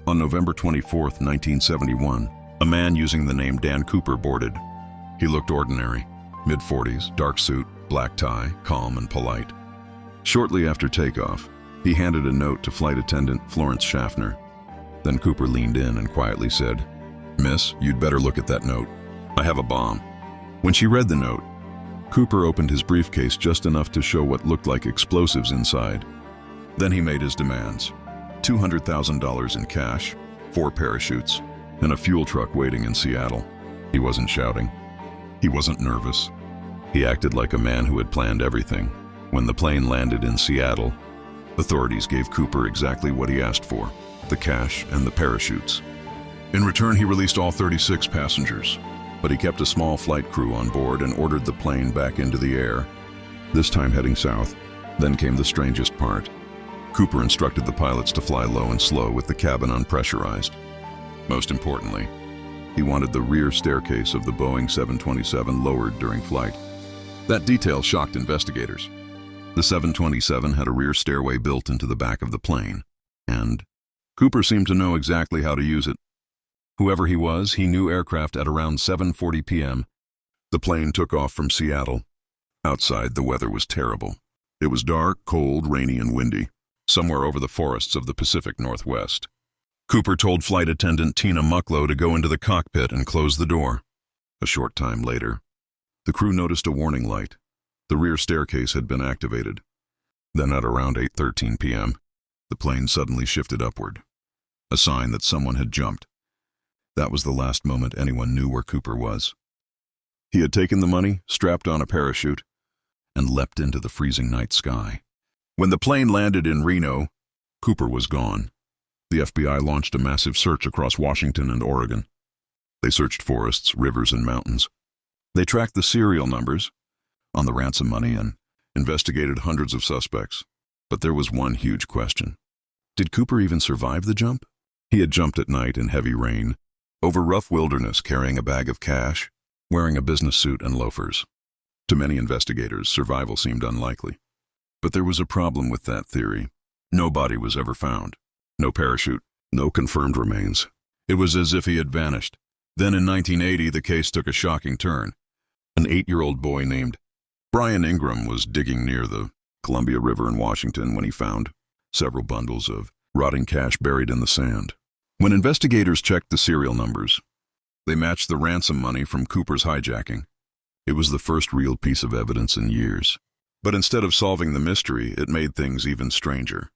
On November 24, 1971, a man using the name Dan Cooper boarded. He looked ordinary, mid-40s, dark suit, black tie, calm and polite. Shortly after takeoff, he handed a note to flight attendant Florence Schaffner. Then Cooper leaned in and quietly said, "Miss, you'd better look at that note. I have a bomb." When she read the note, Cooper opened his briefcase just enough to show what looked like explosives inside. Then he made his demands. $200,000 in cash, 4 parachutes, and a fuel truck waiting in Seattle. He wasn't shouting. He wasn't nervous. He acted like a man who had planned everything. When the plane landed in Seattle, authorities gave Cooper exactly what he asked for, the cash and the parachutes. In return, he released all 36 passengers, but he kept a small flight crew on board and ordered the plane back into the air, this time heading south. Then came the strangest part. Cooper instructed the pilots to fly low and slow with the cabin unpressurized. Most importantly, he wanted the rear staircase of the Boeing 727 lowered during flight. That detail shocked investigators. The 727 had a rear stairway built into the back of the plane, and Cooper seemed to know exactly how to use it. Whoever he was, he knew aircraft at around 7:40 p.m. The plane took off from Seattle. Outside, the weather was terrible. It was dark, cold, rainy, and windy, somewhere over the forests of the Pacific Northwest. Cooper told flight attendant Tina Mucklow to go into the cockpit and close the door. A short time later, the crew noticed a warning light. The rear staircase had been activated. Then at around 8:13 p.m., the plane suddenly shifted upward, a sign that someone had jumped. That was the last moment anyone knew where Cooper was. He had taken the money, strapped on a parachute, and leapt into the freezing night sky. When the plane landed in Reno, Cooper was gone. The FBI launched a massive search across Washington and Oregon. They searched forests, rivers, and mountains. They tracked the serial numbers on the ransom money and investigated hundreds of suspects. But there was one huge question. Did Cooper even survive the jump? He had jumped at night in heavy rain, over rough wilderness carrying a bag of cash, wearing a business suit and loafers. To many investigators, survival seemed unlikely. But there was a problem with that theory. No body was ever found. No parachute, no confirmed remains. It was as if he had vanished. Then in 1980, the case took a shocking turn. An 8-year-old boy named Brian Ingram was digging near the Columbia River in Washington when he found several bundles of rotting cash buried in the sand. When investigators checked the serial numbers, they matched the ransom money from Cooper's hijacking. It was the first real piece of evidence in years. But instead of solving the mystery, it made things even stranger.